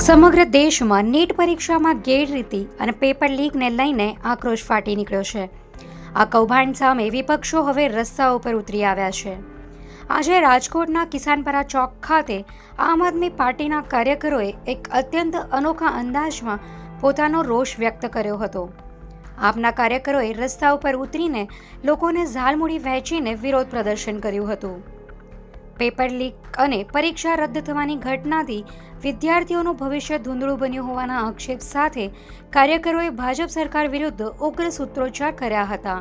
સમગ્ર દેશમાં નીટ પરીક્ષામાં ગેરરીતિ અને પેપર લીકને લઈને આક્રોશ ફાટી નીકળ્યો છે। આ કૌભાંડ સામે વિપક્ષો હવે રસ્તા ઉપર ઉતરી આવ્યા છે। આજે રાજકોટના કિસાનપરા ચોક ખાતે આમ આદમી પાર્ટીના કાર્યકરોએ એક અત્યંત અનોખા અંદાજમાં પોતાનો રોષ વ્યક્ત કર્યો હતો। આપના કાર્યકરોએ રસ્તા ઉપર ઉતરીને લોકોને ઝાલમૂળી વહેંચીને વિરોધ પ્રદર્શન કર્યું હતું। પેપર લીક અને પરીક્ષા રદ થવાની ઘટનાથી વિદ્યાર્થીઓનું ભવિષ્ય ધૂંધળું બન્યું હોવાના આક્ષેપ સાથે કાર્યકરોએ ભાજપ સરકાર વિરુદ્ધ ઉગ્ર સૂત્રોચ્ચાર કર્યા હતા।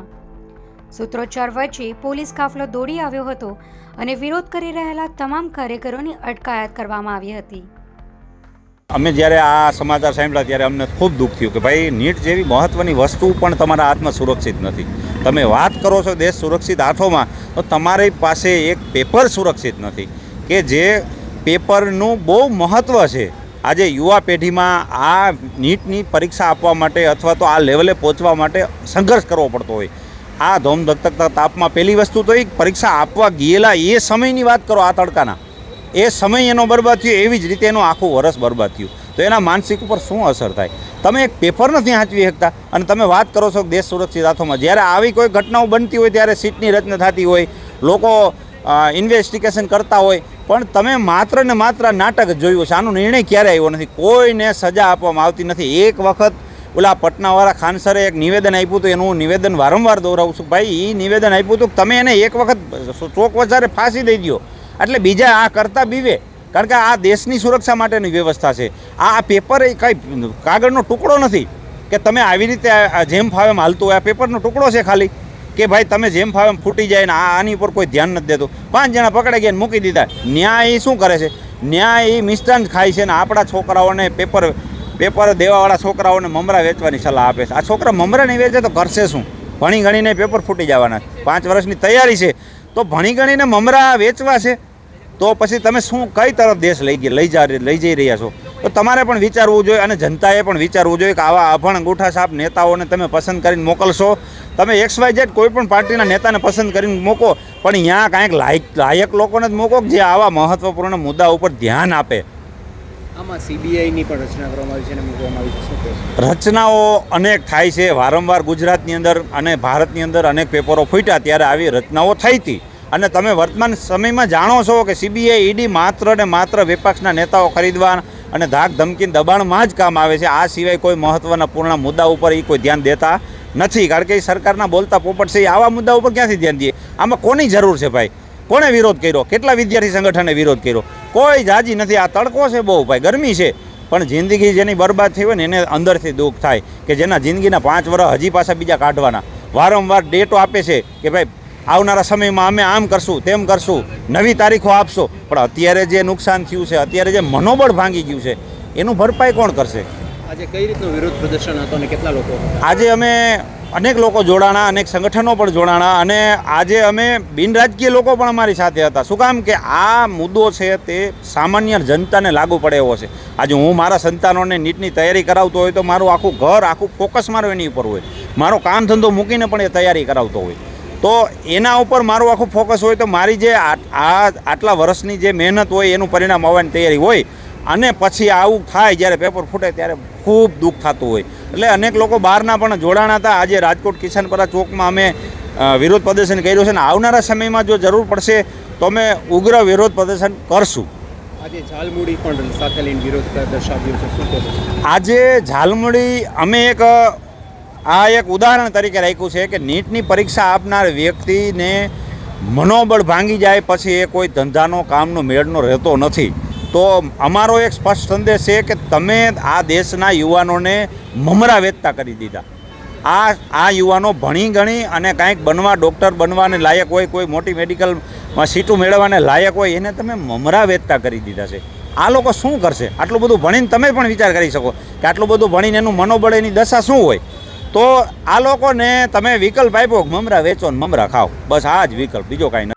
સૂત્રોચ્ચાર વચ્ચે પોલીસ કાફલો દોડી આવ્યો હતો અને વિરોધ કરી રહેલા તમામ કાર્યકરોની અટકાયત કરવામાં આવી હતી। અમે જ્યારે આ સમાચાર સાંભળ્યા ત્યારે અમને ખૂબ દુઃખ થયું કે ભાઈ નીટ જેવી મહત્ત્વની વસ્તુ પણ તમારા હાથમાં સુરક્ષિત નથી। તમે વાત કરો છો દેશ સુરક્ષિત હાથોમાં, તો તમારી પાસે એક પેપર સુરક્ષિત નથી કે જે પેપરનું બહુ મહત્ત્વ છે। આજે યુવા પેઢીમાં આ નીટની પરીક્ષા આપવા માટે અથવા તો આ લેવલે પહોંચવા માટે સંઘર્ષ કરવો પડતો હોય। આ ધોમધકતા તાપમાં પહેલી વસ્તુ તો એ પરીક્ષા આપવા ગયેલા એ સમયની વાત કરો, આ તડકાના એ સમય એનો બરબાદ થયો, એવી જ રીતે એનું આખું વર્ષ બરબાદ થયું, તો એના માનસિક ઉપર શું અસર થાય? તમે એક પેપર નથી વાંચવી શકતા અને તમે વાત કરો છો દેશ સુરક્ષિત હાથોમાં। જ્યારે આવી કોઈ ઘટનાઓ બનતી હોય ત્યારે સીટની રચના થતી હોય, લોકો ઇન્વેસ્ટિગેશન કરતા હોય, પણ તમે માત્ર ને માત્ર નાટક જ જોયું છે। આનો નિર્ણય ક્યારે આવ્યો નથી, કોઈને સજા આપવામાં આવતી નથી। એક વખત ઓલા પટનાવાળા ખાનસરે એક નિવેદન આપ્યું હતું, એનું નિવેદન વારંવાર દોહરાવું છું ભાઈ, એ નિવેદન આપ્યું હતું કે તમે એને એક વખત ચોક વચારે ફાંસી દઈ દો એટલે બીજા આ કરતા બીવે, કારણ કે આ દેશની સુરક્ષા માટેની વ્યવસ્થા છે। આ પેપર એ કંઈ કાગળનો ટુકડો નથી કે તમે આવી રીતે જેમ ફાવે એમ હાલતું હોય। આ પેપરનો ટુકડો છે ખાલી કે ભાઈ તમે જેમ ફાવે એમ ફૂટી જાય ને આની ઉપર કોઈ ધ્યાન નથી દેતું। 5 જણા પકડાઈ ગયા મૂકી દીધા। ન્યાય શું કરે છે? ન્યાય મિષ્ટાન ખાય છે ને આપણા છોકરાઓને પેપર દેવાવાળા છોકરાઓને મમરા વેચવાની સલાહ આપે છે। આ છોકરા મમરા નહીં વેચે તો કરશે શું? ભણી ગણીને પેપર ફૂટી જવાના, 5 વર્ષની તૈયારી છે તો ભણી ગણીને મમરા વેચવા છે તો પછી તમે શું કઈ તરફ દેશ લઈ જઈ રહ્યા છો? તો તમારે પણ વિચારવું જોઈએ અને જનતાએ પણ વિચારવું જોઈએ કે આવા અભણ અંગૂઠા છાપ નેતાઓને તમે પસંદ કરીને મોકલશો। તમે XYZ કોઈ પણ પાર્ટીના નેતાને પસંદ કરીને મૂકો, પણ અહીંયા કાંઈક લાયક લોકોને જ મૂકો જે આવા મહત્વપૂર્ણ મુદ્દા ઉપર ધ્યાન આપે। આમાં CBIની પણ રચના કરવામાં આવી છે અને મૂકવામાં આવી છે। રચનાઓ અનેક થાય છે, વારંવાર ગુજરાતની અંદર અને ભારતની અંદર અનેક પેપરો ફૂટ્યા ત્યારે આવી રચનાઓ થઈ હતી। અને તમે વર્તમાન સમયમાં જાણો છો કે CBI ED માત્ર ને માત્ર વિપક્ષના નેતાઓ ખરીદવા અને ધાક ધમકી દબાણમાં જ કામ આવે છે। આ સિવાય કોઈ મહત્ત્વના પૂર્ણ મુદ્દા ઉપર એ કોઈ ધ્યાન દેતા નથી, કારણ કે એ સરકારના બોલતા પોપટ છે। આવા મુદ્દા ઉપર ક્યાંથી ધ્યાન દે? આમાં કોની જરૂર છે ભાઈ? કોણે વિરોધ કર્યો? કેટલા વિદ્યાર્થી સંગઠને વિરોધ કર્યો? કોઈ જાજી નથી। આ તડકો છે બહુ ભાઈ, ગરમી છે, પણ જિંદગી જેની બરબાદ થઈ હોય ને એને અંદરથી દુઃખ થાય કે જેના જિંદગીના 5 વર્ષ હજી પાછા બીજા કાઢવાના। વારંવાર ડેટો આપે છે કે ભાઈ આવનારા સમયમાં અમે આમ કરશું તેમ કરશું, નવી તારીખો આપશો, પણ અત્યારે જે નુકસાન થયું છે, અત્યારે જે મનોબળ ભાંગી ગયું છે, એનું ભરપાઈ કોણ કરશે? આજે કઈ રીતનો વિરોધ પ્રદર્શન હતો અને કેટલા લોકો? આજે અમે અનેક લોકો જોડાણા, અનેક સંગઠનો પણ જોડાણા અને આજે અમે બિનરાજકીય લોકો પણ અમારી સાથે હતા। શું કામ કે આ મુદ્દો છે તે સામાન્ય જનતાને લાગુ પડે એવો છે। આજે હું મારા સંતાનોને નીટની તૈયારી કરાવતો હોય તો મારું આખું ઘર, આખું ફોકસ મારો એની ઉપર હોય, મારો કામ ધંધો મૂકીને પણ એ તૈયારી કરાવતો હોય, તો એના ઉપર મારું આખું ફોકસ હોય, તો મારી જે આટલા વર્ષની જે મહેનત હોય એનું પરિણામ આવવાની તૈયારી હોય, અને પછી આવું થાય જ્યારે પેપર ફૂટે ત્યારે ખૂબ દુઃખ થતું હોય। એટલે અનેક લોકો બહારના પણ જોડાણા હતા। આજે રાજકોટ કિસાનપરા ચોકમાં અમે વિરોધ પ્રદર્શન કર્યું છે અને આવનારા સમયમાં જો જરૂર પડશે તો અમે ઉગ્ર વિરોધ પ્રદર્શન કરશું। આજે ઝાલમૂળી પણ સાથે લઈને વિરોધ દર્શાવ્યો છે, શું કહેશો? આજે ઝાલમૂળી અમે એક ઉદાહરણ તરીકે રાખ્યું છે કે નીટની પરીક્ષા આપનાર વ્યક્તિને મનોબળ ભાંગી જાય પછી એ કોઈ ધંધાનો કામનો મેળનો રહેતો નથી। તો અમારો એક સ્પષ્ટ સંદેશ છે કે તમે આ દેશના યુવાનોને મમરા વેચતા કરી દીધા। આ યુવાનો ભણી ગણી અને કાંઈક બનવા, ડૉક્ટર બનવાને લાયક હોય, કોઈ મોટી મેડિકલમાં સીટું મેળવવાને લાયક હોય, એને તમે મમરા વેચતા કરી દીધા છે। આ લોકો શું કરશે? આટલું બધું ભણીને તમે પણ વિચાર કરી શકો કે આટલું બધું ભણીને એનું મનોબળ, એની દશા શું હોય? તો આ લોકોને તમે વિકલ્પ આપ્યો મમરા વેચો ને મમરા ખાઓ, બસ આ જ વિકલ્પ, બીજો કાંઈ નથી।